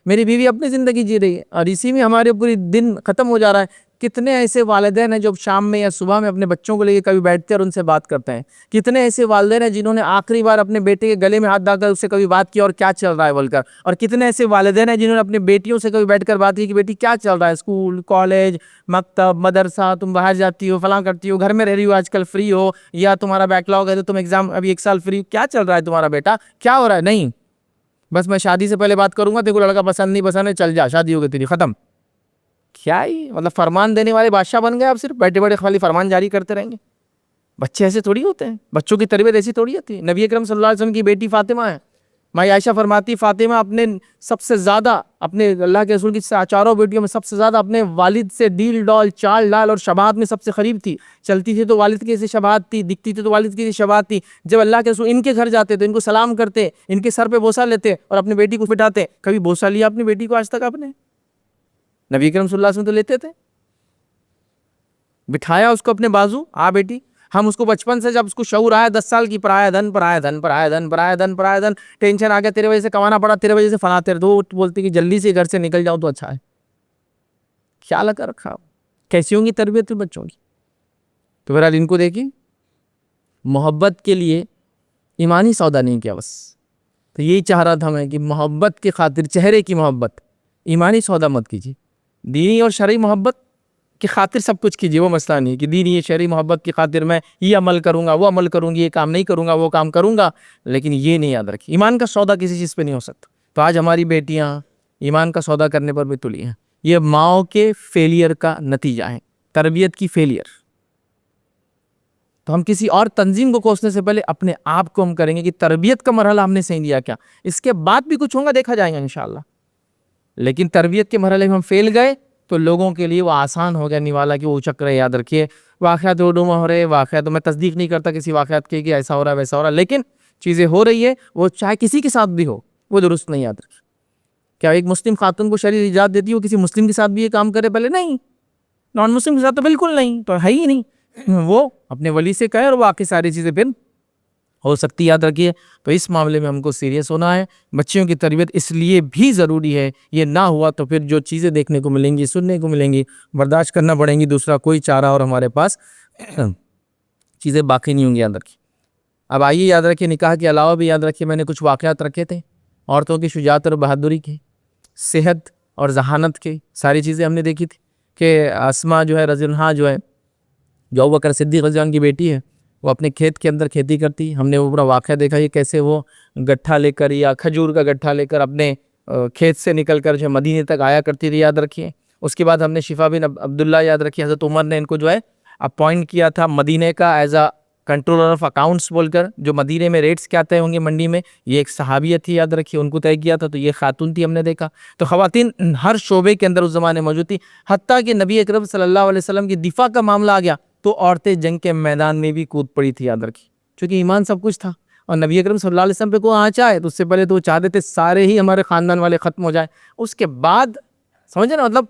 Speaker 1: میری بیوی اپنی زندگی جی رہی ہے, اور اسی میں ہمارے پوری دن ختم ہو جا رہا ہے. کتنے ایسے والدین ہیں جو شام میں یا صبح میں اپنے بچوں کو لے کے کبھی بیٹھتے ہیں اور ان سے بات کرتے ہیں؟ کتنے ایسے والدین ہیں جنہوں نے آخری بار اپنے بیٹے کے گلے میں ہاتھ ڈال کر اس سے کبھی بات کی اور کیا چل رہا ہے بول کر؟ اور کتنے ایسے والدین ہیں جنہوں نے اپنے بیٹیوں سے کبھی بیٹھ کر بات کی کہ بیٹی کیا چل رہا ہے, اسکول, کالج, مکتب, مدرسہ, تم باہر جاتی ہو, فلاں کرتی ہو, گھر میں رہ رہی ہو, آج کل فری ہو, یا تمہارا بیک لاگ ہے تو تم ایگزام ابھی 1 سال فری, کیا چل رہا ہے تمہارا بیٹا, کیا ہو رہا ہے؟ نہیں, بس میں شادی سے پہلے بات کروں گا, دیکھو لڑکا پسند نہیں پسند ہے, چل جا, شادی ہو گئی تیری, ختم. کیا ہی مطلب فرمان دینے والے بادشاہ بن گئے آپ, صرف بیٹھے بیٹھے خالی فرمان جاری کرتے رہیں گے. بچے ایسے تھوڑی ہوتے ہیں, بچوں کی تربیت ایسی تھوڑی ہوتی ہے. نبی اکرم صلی اللہ علیہ وسلم کی بیٹی فاطمہ ہے, ماں عائشہ فرماتی فاطمہ اپنے سب سے زیادہ, اپنے اللہ کے رسول کی چاروں بیٹیوں میں سب سے زیادہ اپنے والد سے ڈیل ڈال, چال ڈال اور شباہت میں سب سے قریب تھی. چلتی تھی تو والد کی سے شباہت تھی, دکھتی تھی تو والد کی سے شباہت تھی. جب اللہ کے رسول ان کے گھر جاتے تو ان کو سلام کرتے, ان کے سر پہ بوسہ لیتے اور اپنی بیٹی کو بٹھاتے. کبھی بوسہ لیا اپنی بیٹی کو آج تک آپ نے؟ نبی اکرم صلی اللہ علیہ وسلم تو لیتے تھے, بٹھایا اس کو اپنے بازو, آ بیٹی. ہم اس کو بچپن سے جب اس کو شعور آیا 10 سال کی, پرایا دھن پرایا دھن پرایا دھن پرایا دھن پرایا دھن, ٹینشن آ گیا تیرے وجہ سے کمانا پڑا, تیرے وجہ سے فلاں, تیرے دو بولتی کہ جلدی سے گھر سے نکل جاؤ تو اچھا ہے. خیال کر رکھا, کیسی ہوں گی تربیت بچوں کی؟ تو بہرحال ان کو دیکھیں, محبت کے لیے ایمانی سودا نہیں کیا بس. تو یہی چاہ رہا تھا میں کہ محبت کی خاطر, چہرے کی محبت, ایمانی سودا مت کیجیے. دینی اور شرعی محبت کی خاطر سب کچھ کیجیے, وہ مسئلہ نہیں کہ دینی شرعی محبت کی خاطر میں یہ عمل کروں گا, وہ عمل کروں گی, یہ کام نہیں کروں گا, وہ کام کروں گا. لیکن یہ نہیں یاد رکھیے, ایمان کا سودا کسی چیز پہ نہیں ہو سکتا. تو آج ہماری بیٹیاں ایمان کا سودا کرنے پر بھی تلی ہیں. یہ ماؤں کے فیلئر کا نتیجہ ہے, تربیت کی فیلئر. تو ہم کسی اور تنظیم کو کوسنے سے پہلے اپنے آپ کو ہم کریں گے کہ تربیت کا مرحلہ ہم نے صحیح لیا کیا. اس کے بعد بھی کچھ ہوگا, دیکھا جائے گا انشاءاللہ. لیکن تربیت کے مرحلے میں ہم فیل گئے تو لوگوں کے لیے وہ آسان ہو گیا نوالا کہ وہ اچک رہے. یاد رکھیے, واقعات اردو میں ہو رہے, واقعات میں تصدیق نہیں کرتا کسی واقعات کی کہ ایسا ہو رہا ہے ویسا ہو رہا ہے, لیکن چیزیں ہو رہی ہے, وہ چاہے کسی کے ساتھ بھی ہو, وہ درست نہیں. یاد رکھیے, کیا ایک مسلم خاتون کو شریعت اجازت دیتی ہے وہ کسی مسلم کے ساتھ بھی یہ کام کرے؟ پہلے نہیں. نان مسلم کے ساتھ تو بالکل نہیں, تو ہے ہی نہیں. وہ اپنے ولی سے کہے اور باقی ساری چیزیں پھر ہو سکتی. یاد رکھیے, تو اس معاملے میں ہم کو سیریس ہونا ہے. بچیوں کی تربیت اس لیے بھی ضروری ہے, یہ نہ ہوا تو پھر جو چیزیں دیکھنے کو ملیں گی, سننے کو ملیں گی, برداشت کرنا پڑیں گی. دوسرا کوئی چارہ اور ہمارے پاس چیزیں باقی نہیں ہوں گی. یاد رکھیے. اب آئیے, یاد رکھیے, نکاح کے علاوہ بھی یاد رکھیے میں نے کچھ واقعات رکھے تھے عورتوں کی شجاعت اور بہادری کے, صحت اور ذہانت کے. ساری چیزیں ہم نے دیکھی تھی کہ اسماء جو ہے رضی اللہ جو ہے, جو ابوبکر صدیق رضی اللہ کی بیٹی ہے, وہ اپنے کھیت کے اندر کھیتی کرتی. ہم نے وہ پورا واقعہ دیکھا یہ کیسے وہ گٹھا لے کر یا کھجور کا گٹھا لے کر اپنے کھیت سے نکل کر جو مدینے تک آیا کرتی تھی. یاد رکھیے. اس کے بعد ہم نے شفا بن عبداللہ, یاد رکھیے, حضرت عمر نے ان کو جو ہے اپوائنٹ کیا تھا مدینے کا as a controller of accounts بول کر, جو مدینے میں ریٹس کیا طے ہوں گے منڈی میں, یہ ایک صحابیہ تھی. یاد رکھیے, ان کو طے کیا تھا, تو یہ خاتون تھی. ہم نے دیکھا تو خواتین ہر شعبے کے اندر اس زمانے موجود تھی. حتیٰ کہ نبی اکرم صلی اللہ علیہ وسلم کی دفاع کا معاملہ آ گیا تو عورتیں جنگ کے میدان میں بھی کود پڑی تھی. یاد رکھیے, چونکہ ایمان سب کچھ تھا. اور نبی اکرم صلی اللہ علیہ وسلم پہ کوئی آنچ آئے تو اس سے پہلے تو وہ چاہتے تھے سارے ہی ہمارے خاندان والے ختم ہو جائے. اس کے بعد سمجھے نا, مطلب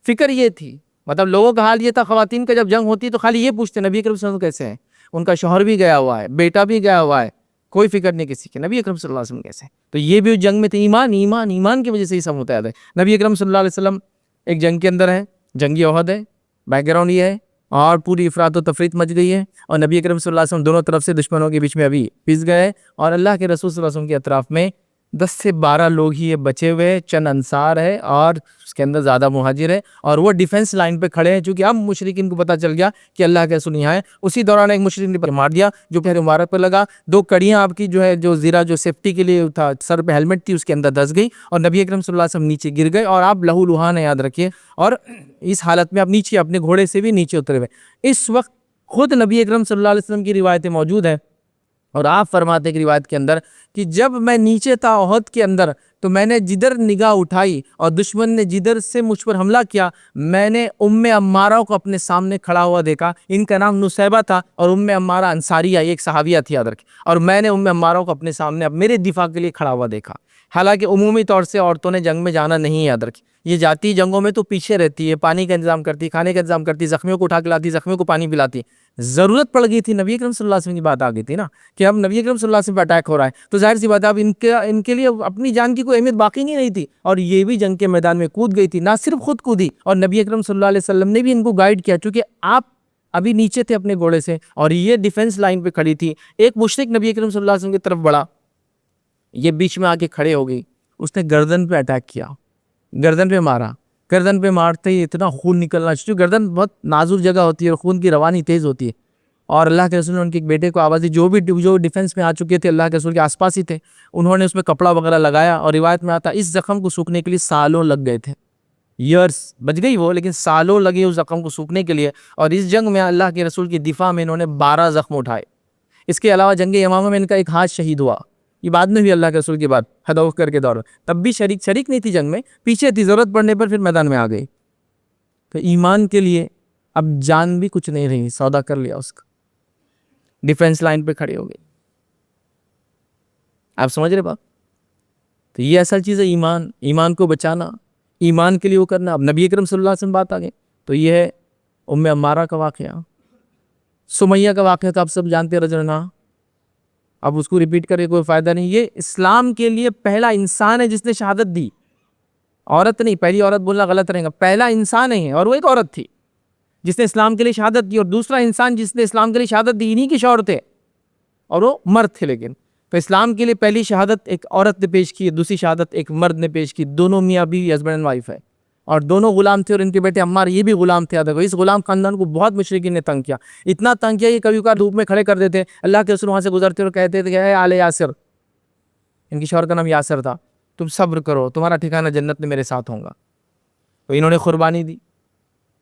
Speaker 1: فکر یہ تھی, مطلب لوگوں کا حال یہ تھا, خواتین کا جب جنگ ہوتی تو خالی یہ پوچھتے نبی اکرم صلی اللہ علیہ وسلم کیسے ہیں, ان کا شوہر بھی گیا ہوا ہے, بیٹا بھی گیا ہوا ہے, کوئی فکر نہیں کسی کی, نبی اکرم صلی اللہ علیہ وسلم کیسے ہیں. تو یہ بھی جنگ میں تھے. ایمان ایمان ایمان کی وجہ سے یہ سب متحد ہے. نبی اکرم صلی اللہ علیہ وسلم ایک جنگ کے اندر ہے, جنگی احد ہے, بیک گراؤنڈ یہ ہے, اور پوری افراط و تفریط مچ گئی ہے. اور نبی اکرم صلی اللہ علیہ وسلم دونوں طرف سے دشمنوں کے بیچ میں ابھی پس گئے, اور اللہ کے رسول صلی اللہ علیہ وسلم کے اطراف میں 10 سے 12 لوگ ہی بچے ہوئے, چند انصار ہے اور اس کے اندر زیادہ مہاجر ہے, اور وہ ڈیفنس لائن پہ کھڑے ہیں. چونکہ اب مشرکین کو پتہ چل گیا کہ اللہ کے رسول یہاں ہے. اسی دوران ایک مشرک نے مار دیا جو پہلے مبارک پہ لگا. 2 کڑیاں آپ کی جو ہے, جو زیرہ جو سیفٹی کے لیے تھا, سر پہ ہیلمٹ تھی, اس کے اندر دس گئی, اور نبی اکرم صلی اللہ علیہ وسلم نیچے گر گئے, اور آپ لہو لہان ہے. یاد رکھیے, اور اس حالت میں آپ نیچے اپنے گھوڑے سے بھی نیچے اترے ہوئے. اس وقت خود نبی اکرم صلی اللہ علیہ وسلم کی روایتیں موجود ہیں اور آپ فرماتے ہیں کہ روایت کے اندر کہ جب میں نیچے تھا احد کے اندر تو میں نے جدھر نگاہ اٹھائی اور دشمن نے جدھر سے مجھ پر حملہ کیا، میں نے عمارہ کو اپنے سامنے کھڑا ہوا دیکھا۔ ان کا نام نصیبہ تھا اور عمارہ انصاریہ ایک صحابیہ تھی یاد رکھیں، اور میں نے عمارہ کو اپنے سامنے اب میرے دفاع کے لیے کھڑا ہوا دیکھا۔ حالانکہ عمومی طور سے عورتوں نے جنگ میں جانا نہیں، یاد رکھیں، یہ جاتی جنگوں میں تو پیچھے رہتی ہے، پانی کا انتظام کرتی، کھانے کا انتظام کرتی، زخمیوں کو اٹھا کے لاتی، زخمیوں کو پانی پلاتی۔ ضرورت پڑ گئی تھی، نبی اکرم صلی اللہ علیہ وسلم کی بات آ گئی تھی نا کہ اب نبی اکرم صلی اللہ علیہ وسلم پہ اٹیک ہو رہا ہے، تو ظاہر سی بات ہے اب ان کے لیے اپنی جان کی کوئی اہمیت باقی نہیں رہی تھی، اور یہ بھی جنگ کے میدان میں کود گئی تھی۔ نہ صرف خود کودی، اور نبی اکرم صلی اللہ علیہ وسلم نے بھی ان کو گائیڈ کیا، چونکہ آپ ابھی نیچے تھے اپنے گھوڑے سے اور یہ ڈیفنس لائن پہ کھڑی تھی۔ ایک مشرک نبی اکرم صلی اللہ علیہ وسلم کی طرف بڑھا، یہ بیچ میں آ کے کھڑے ہو گئی، اس نے گردن پہ اٹیک کیا، گردن پہ مارا۔ گردن پہ مارتے ہی اتنا خون نکلنا شروع، گردن بہت نازک جگہ ہوتی ہے اور خون کی روانی تیز ہوتی ہے، اور اللہ کے رسول نے ان کے بیٹے کو آواز دی، جو ڈیفنس میں آ چکے تھے اللہ کے رسول کے آس پاس ہی تھے، انہوں نے اس میں کپڑا وغیرہ لگایا، اور روایت میں آتا اس زخم کو سوکھنے کے لیے سالوں لگ گئے تھے، ایئرس بچ گئی وہ، لیکن سالوں لگے اس زخم کو سوکھنے کے لیے۔ اور اس جنگ میں اللہ کے رسول کی دفاع میں انہوں نے 12 زخم اٹھائے۔ اس کے علاوہ جنگ یمامہ میں ان کا ایک ہاتھ شہید ہوا، یہ بعد میں بھی اللہ کے رسول کی بات ہدف کر کے دور میں، تب بھی شریک نہیں تھی جنگ میں، پیچھے تھی، ضرورت پڑنے پر پھر میدان میں آ گئی۔ تو ایمان کے لیے اب جان بھی کچھ نہیں رہی، سودا کر لیا اس کا، ڈیفنس لائن پہ کھڑے ہو گئے۔ آپ سمجھ رہے بات؟ تو یہ اصل چیز ہے ایمان، ایمان کو بچانا، ایمان کے لیے وہ کرنا۔ اب نبی اکرم صلی اللہ علیہ وسلم بات آ گئی تو یہ ہے عمارہ کا واقعہ، سمیہ کا واقعہ تو آپ سب جانتے رضی اللہ عنہا، اب اس کو ریپیٹ کرے کوئی فائدہ نہیں۔ یہ اسلام کے لیے پہلا انسان ہے جس نے شہادت دی، عورت نہیں، پہلی عورت بولنا غلط رہے گا، پہلا انسان ہے، اور وہ ایک عورت تھی جس نے اسلام کے لیے شہادت دی، اور دوسرا انسان جس نے اسلام کے لیے شہادت دی انہی کے شوہر تھے، اور وہ مرد تھے۔ لیکن تو اسلام کے لیے پہلی شہادت ایک عورت نے پیش کی، دوسری شہادت ایک مرد نے پیش کی، دونوں میاں بیوی، ہسبینڈ اینڈ وائف ہے، اور دونوں غلام تھے، اور ان کے بیٹے عمار یہ بھی غلام تھے۔ اس غلام خاندان کو بہت مشرکین نے تنگ کیا، اتنا تنگ کیا کہ کبھی کبھار دھوپ میں کھڑے کر دیتے، اللہ کے رسول وہاں سے گزرتے اور کہتے تھے کہ اے آل یاسر، ان کی شوہر کا نام یاسر تھا، تم صبر کرو، تمہارا ٹھکانہ جنت میں میرے ساتھ ہوگا۔ تو انہوں نے قربانی دی،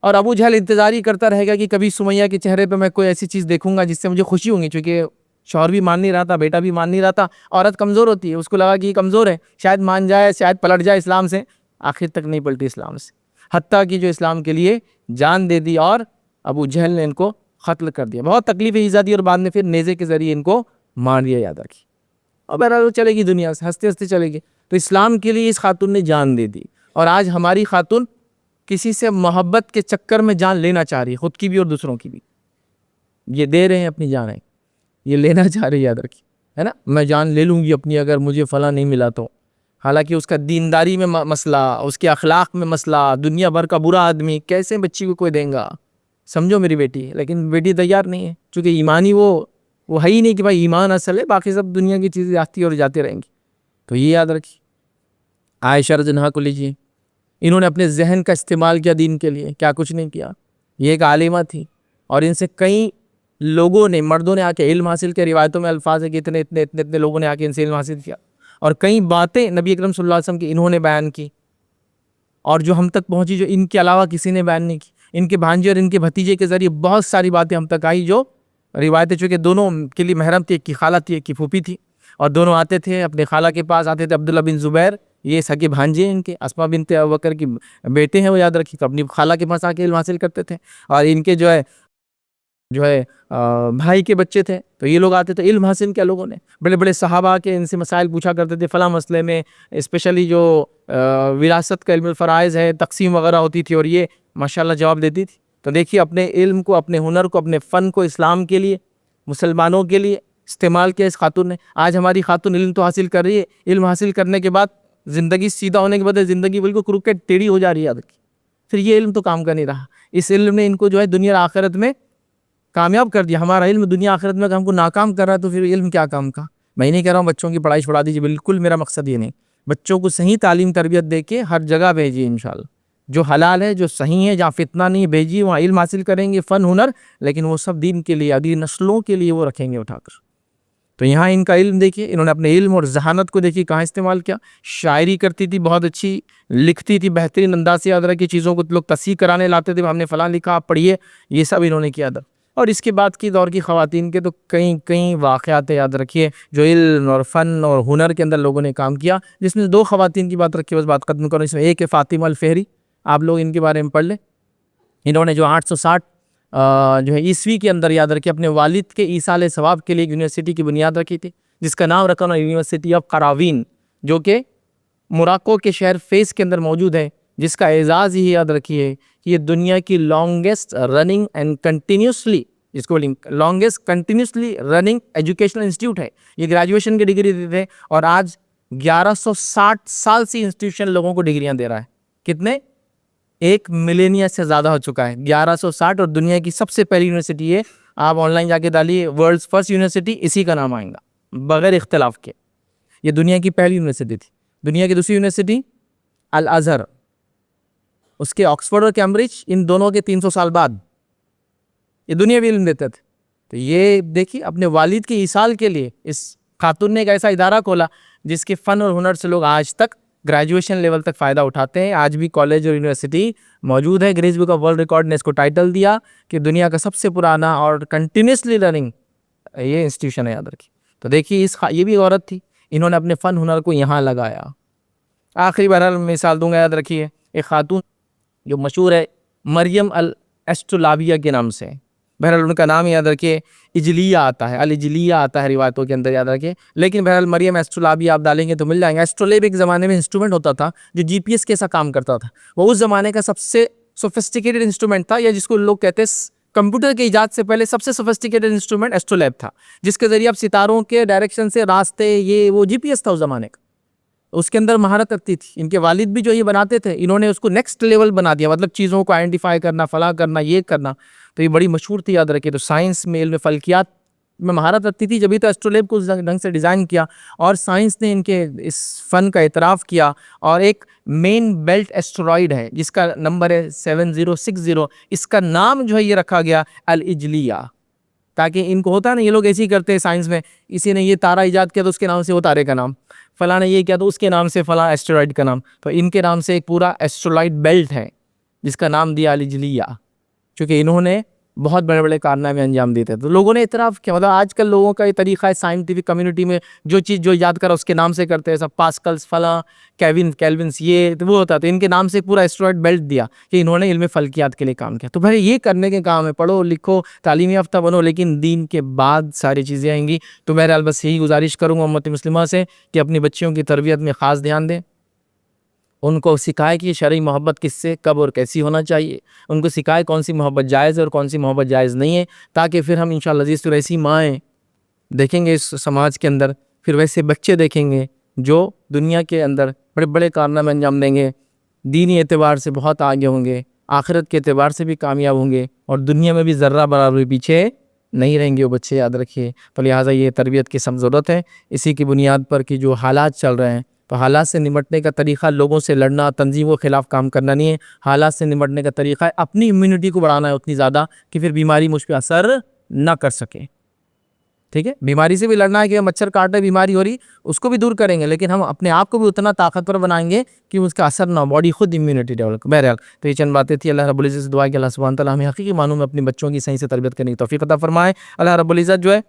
Speaker 1: اور ابو جہل انتظار ہی کرتا رہے گا کہ کبھی سمیہ کے چہرے پہ میں کوئی ایسی چیز دیکھوں گا جس سے مجھے خوشی ہوگی، چونکہ شوہر بھی مان نہیں رہا تھا، بیٹا بھی مان نہیں رہا تھا، عورت کمزور ہوتی ہے، اس کو لگا کہ یہ کمزور ہے، شاید مان جائے، شاید پلٹ جائے اسلام سے، آخر تک نہیں پلٹی اسلام سے، حتیٰ کہ جو اسلام کے لیے جان دے دی، اور ابو جہل نے ان کو قتل کر دیا، بہت تکلیفیں ایزا دی، اور بعد میں پھر نیزے کے ذریعے ان کو مار دیا، یاد رکھی۔ اور بہرحال چلے گی دنیا سے، ہنستے ہنستے چلے گی۔ تو اسلام کے لیے اس خاتون نے جان دے دی، اور آج ہماری خاتون کسی سے محبت کے چکر میں جان لینا چاہ رہی ہے، خود کی بھی اور دوسروں کی بھی، یہ دے رہے ہیں اپنی جانیں، یہ لینا چاہ رہی ہے، یاد رکھیے، ہے نا، میں جان لے لوں گی اپنی اگر مجھے فلاں نہیں ملا تو، حالانکہ اس کا دینداری میں مسئلہ، اس کے اخلاق میں مسئلہ، دنیا بھر کا برا آدمی، کیسے بچی کو کوئی دیں گا، سمجھو میری بیٹی، لیکن بیٹی تیار نہیں ہے، چونکہ ایمانی وہ ہے ہی نہیں کہ بھائی ایمان اصل ہے، باقی سب دنیا کی چیزیں آتی اور جاتے رہیں گی۔ تو یہ یاد رکھیے۔ عائشہ رضی اللہ عنہا کو لیجیے، انہوں نے اپنے ذہن کا استعمال کیا دین کے لیے، کیا کچھ نہیں کیا، یہ ایک عالمہ تھی، اور ان سے کئی لوگوں نے، مردوں نے آ کے علم حاصل کیا، روایتوں میں الفاظ ہے کہ اتنے لوگوں نے آ کے ان سے علم حاصل کیا، اور کئی باتیں نبی اکرم صلی اللہ علیہ وسلم کی انہوں نے بیان کی، اور جو ہم تک پہنچی جو ان کے علاوہ کسی نے بیان نہیں کی۔ ان کے بھانجے اور ان کے بھتیجے کے ذریعے بہت ساری باتیں ہم تک آئی، جو روایتیں، چونکہ دونوں کے لیے محرم تھی، ایک کی خالہ تھی، ایک کی پھوپھی تھی، اور دونوں آتے تھے اپنے خالہ کے پاس، آتے تھے عبداللہ بن زبیر، یہ سگے بھانجے ہیں ان کے، اسماء بنت ابوبکر کی بیٹے ہیں وہ، یاد رکھیے، تو اپنی خالہ کے پاس آ کے علم حاصل کرتے تھے، اور ان کے جو ہے بھائی کے بچے تھے، تو یہ لوگ آتے تھے، علم حاصل کیا لوگوں نے، بڑے بڑے صحابہ کے ان سے مسائل پوچھا کرتے تھے، فلاں مسئلے میں، اسپیشلی جو وراثت کا علم الفرائض ہے، تقسیم وغیرہ ہوتی تھی، اور یہ ماشاءاللہ جواب دیتی تھی۔ تو دیکھیے اپنے علم کو، اپنے ہنر کو، اپنے فن کو اسلام کے لیے، مسلمانوں کے لیے استعمال کیا اس خاتون نے۔ آج ہماری خاتون علم تو حاصل کر رہی ہے، علم حاصل کرنے کے بعد زندگی سیدھا ہونے کے بعد زندگی بالکل کروکٹ ٹیڑھی ہو جا رہی ہے، پھر یہ علم تو کام کا نہیں رہا۔ اس علم نے ان کو جو ہے دنیا اور آخرت میں کامیاب کر دیا۔ ہمارا علم دنیا آخرت میں ہم کو ناکام کر رہا ہے، تو پھر علم کیا کام کا؟ میں نہیں کہہ رہا ہوں بچوں کی پڑھائی چھوڑا دیجیے، بالکل میرا مقصد یہ نہیں، بچوں کو صحیح تعلیم تربیت دے کے ہر جگہ بھیجیے انشاءاللہ، جو حلال ہے، جو صحیح ہے، جہاں فتنہ نہیں، بھیجیے، وہاں علم حاصل کریں گے، فن ہنر، لیکن وہ سب دین کے لیے، اگلی نسلوں کے لیے وہ رکھیں گے اٹھا کر۔ تو یہاں ان کا علم دیکھیے، انہوں نے اپنے علم اور ذہانت کو دیکھیے کہاں استعمال کیا۔ شاعری کرتی تھی، بہت اچھی لکھتی تھی، بہترین انداز سے یاد رکھ کی چیزوں کو لوگ تصحیح کرانے لاتے تھے، ہم نے فلاں لکھا، آپ پڑھیے، یہ سب انہوں نے کیا تھا۔ اور اس کے بعد کی دور کی خواتین کے تو کئی واقعات یاد رکھیے جو علم اور فن اور ہنر کے اندر لوگوں نے کام کیا، جس میں 2 خواتین کی بات رکھی، بس بات ختم کروں. اس میں ایک ہے فاطمہ الفہری، آپ لوگ ان کے بارے میں پڑھ لیں. انہوں نے جو 860 جو ہے عیسوی کے اندر یاد رکھے اپنے والد کے ایصال ثواب کے لیے ایک یونیورسٹی کی بنیاد رکھی تھی، جس کا نام رکھا انہوں نے یونیورسٹی آف قراوین، جو کہ موراکو کے شہر فیس کے اندر موجود ہے، جس کا اعزاز ہی یاد رکھیے کہ یہ دنیا کی لانگسٹ رننگ اینڈ کنٹینیوسلی، جس کو longest continuously running educational institute ہے. یہ گریجویشن کی ڈگری دیتے تھے اور آج 1160 سال سے انسٹیٹیوشن لوگوں کو ڈگریاں دے رہا ہے. کتنے؟ 1 ملینیا سے زیادہ ہو چکا ہے. 1160 اور دنیا کی سب سے پہلی یونیورسٹی ہے. آپ آن لائن جا کے ڈالیے ورلڈز فرسٹ یونیورسٹی، اسی کا نام آئے گا بغیر اختلاف کے. یہ دنیا کی پہلی یونیورسٹی تھی. دنیا کی دوسری یونیورسٹی الازہر، اس کے آکسفورڈ اور کیمبرج، ان دونوں کے 300 سال بعد یہ دنیا بھی علم دیتے تھے. تو یہ دیکھیے اپنے والد کے ایصال کے لیے اس خاتون نے ایک ایسا ادارہ کھولا جس کے فن اور ہنر سے لوگ آج تک گریجویشن لیول تک فائدہ اٹھاتے ہیں. آج بھی کالج اور یونیورسٹی موجود ہے. Guinness book of world record نے اس کو ٹائٹل دیا کہ دنیا کا سب سے پرانا اور کنٹینیوسلی لرننگ یہ انسٹیٹیوشن ہے، یاد رکھیے. تو دیکھیے یہ بھی عورت تھی، انہوں نے اپنے فن ہنر کو یہاں لگایا. آخری بہرحال مثال دوں گا، یاد رکھیے ایک خاتون جو مشہور ہے مریم الاسترلاویہ کے نام سے. بہرحال ان کا نام یاد رکھیے اجلیہ آتا ہے، الاجلیہ آتا ہے روایتوں کے اندر، یاد رکھیے. لیکن بہرحال مریم اسٹرولاویہ آپ ڈالیں گے تو مل جائیں گے. ایسٹرولیب ایک زمانے میں انسٹرومنٹ ہوتا تھا جو جی پی ایس کے ساتھ کام کرتا تھا. وہ اس زمانے کا سب سے سوفسٹیکیٹڈ انسٹرومنٹ تھا، یا جس کو لوگ کہتے ہیں کمپیوٹر کے ایجاد سے پہلے سب سے سوفسٹیکیٹڈ انسٹرومنٹ ایسٹرولیب تھا، جس کے ذریعے آپ ستاروں کے ڈائریکشن سے راستے، یہ وہ جی پی ایس تھا اس زمانے کا. اس کے اندر مہارت رکھتی تھی. ان کے والد بھی جو یہ بناتے تھے، انہوں نے اس کو نیکسٹ لیول بنا دیا، مطلب چیزوں کو آئیڈینٹیفائی کرنا، فلاں کرنا، یہ کرنا. تو یہ بڑی مشہور تھی، یاد رکھیے. تو سائنس میں، علم فلکیات میں مہارت رکھتی تھی، جبھی تو ایسٹرولیب کو اس ڈھنگ سے ڈیزائن کیا اور سائنس نے ان کے اس فن کا اعتراف کیا. اور ایک مین بیلٹ ایسٹرائیڈ ہے جس کا نمبر ہے 7060، اس کا نام جو ہے یہ رکھا گیا الاجلیہ، تاکہ ان کو ہوتا ہے نا، یہ لوگ ایسے ہی کرتے ہیں سائنس میں، اسی نے یہ تارہ ایجاد کیا تو اس کے نام سے وہ تارے کا نام، فلاں نے یہ کیا تو اس کے نام سے فلاں ایسٹرائیڈ کا نام. تو ان کے نام سے ایک پورا ایسٹرائیڈ بیلٹ ہے جس کا نام دیا الاجلیہ، چونکہ انہوں نے بہت بڑے بڑے کارنامے انجام دیتے. تو لوگوں نے اعتراف کیا. مطلب آج کل لوگوں کا یہ طریقہ ہے سائنٹیفک کمیونٹی میں، جو چیز جو یاد کرا اس کے نام سے کرتے ہیں، سب پاسکلز، فلاں کیلونس، یہ وہ ہوتا. تو ان کے نام سے پورا ایسٹرائیڈ بیلٹ دیا کہ انہوں نے علم فلکیات کے لیے کام کیا. تو بھائی یہ کرنے کے کام ہے، پڑھو لکھو تعلیمی یافتہ بنو، لیکن دین کے بعد ساری چیزیں آئیں گی. تو بہرحال بس یہی گزارش کروں گا امت مسلمہ سے کہ اپنی بچیوں کی تربیت میں خاص دھیان دیں. ان کو سکھائے کہ شرعی محبت کس سے کب اور کیسی ہونا چاہیے. ان کو سکھائے کون سی محبت جائز ہے اور کون سی محبت جائز نہیں ہے، تاکہ پھر ہم انشاءاللہ عزیز تو ایسی مائیں دیکھیں گے اس سماج کے اندر، پھر ویسے بچے دیکھیں گے جو دنیا کے اندر بڑے بڑے کارنامے انجام دیں گے، دینی اعتبار سے بہت آگے ہوں گے، آخرت کے اعتبار سے بھی کامیاب ہوں گے، اور دنیا میں بھی ذرہ برابر پیچھے نہیں رہیں گے وہ بچے، یاد رکھیے. تو لہٰذا یہ تربیت کی سب ضرورت ہے. اسی کی بنیاد پر کہ جو حالات چل رہے ہیں، تو حالات سے نمٹنے کا طریقہ لوگوں سے لڑنا، تنظیموں کے خلاف کام کرنا نہیں ہے. حالات سے نمٹنے کا طریقہ ہے اپنی امیونٹی کو بڑھانا ہے اتنی زیادہ کہ پھر بیماری مجھ پہ اثر نہ کر سکے. ٹھیک ہے، بیماری سے بھی لڑنا ہے کہ مچھر کاٹ رہے، بیماری ہو رہی، اس کو بھی دور کریں گے، لیکن ہم اپنے آپ کو بھی اتنا طاقتور بنائیں گے کہ اس کا اثر نہ، باڈی خود امیونٹی ڈیولپ. بہرحال تو یہ چند باتیں تھی. اللہ رب العزت سے دعا کہ اللہ سبحانہ تعالیٰ ہمیں حقیقی معنوں میں اپنی بچوں کی صحیح سے تربیت کرنے کی توفیق عطا فرمائے. اللہ رب العزت جو ہے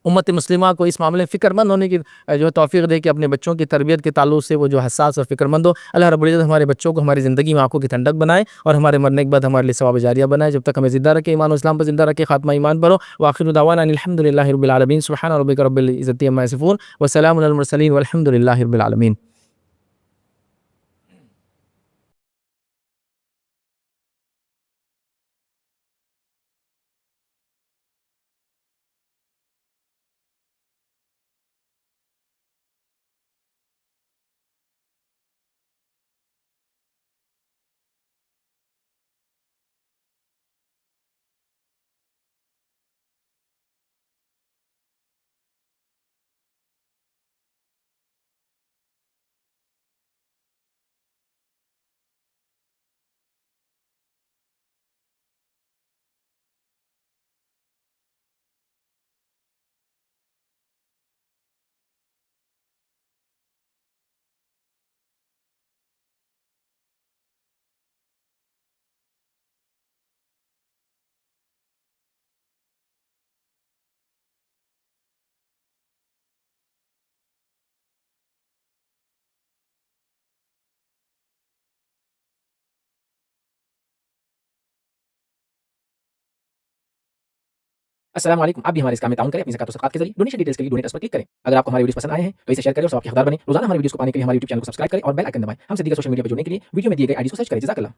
Speaker 1: امت مسلمہ کو اس معاملے میں فکر مند ہونے کی جو توفیق دے کہ اپنے بچوں کی تربیت کے تعلق سے وہ جو حساس اور فکر مند ہو. اللہ رب العزت ہمارے بچوں کو ہماری زندگی میں آنکھوں کی ٹھنڈک بنائے اور ہمارے مرنے کے بعد ہمارے لیے ثواب جاریہ بنائے. جب تک ہمیں زندہ رکھے، ایمان و اسلام پر زندہ رکھے، خاتمہ ایمان پر ہو. وآخر دعوانا ان الحمد للہ رب العالمین. سبحان ربک رب العزت عما یصفون وسلام علی المرسلین والحمد للہ رب العالمین.
Speaker 2: السلام علیکم. آپ بھی ہمارے اس کام میں تعاون کریں اپنی زکات و صدقات کے ذریعے. ڈونیشن ڈیٹیلز کے لیے ڈونیٹ اس پر کلک کریں. اگر آپ کو ہمارے ویڈیوز پسند آئے ہیں تو اسے شیئر کریں اور ثواب کے حقدار بنیں. روزانہ ہمارے ویڈیوز کو پانے کے لیے ہمارے یوٹیوب چینل کو سبسکرائب کریں اور بیل آئکن دبائیں. ہم سے دیگر سوشل میڈیا پر جڑنے کے لیے ویڈیو میں دیے گئے آئی ڈیز کو سرچ کریں. جزاک اللہ.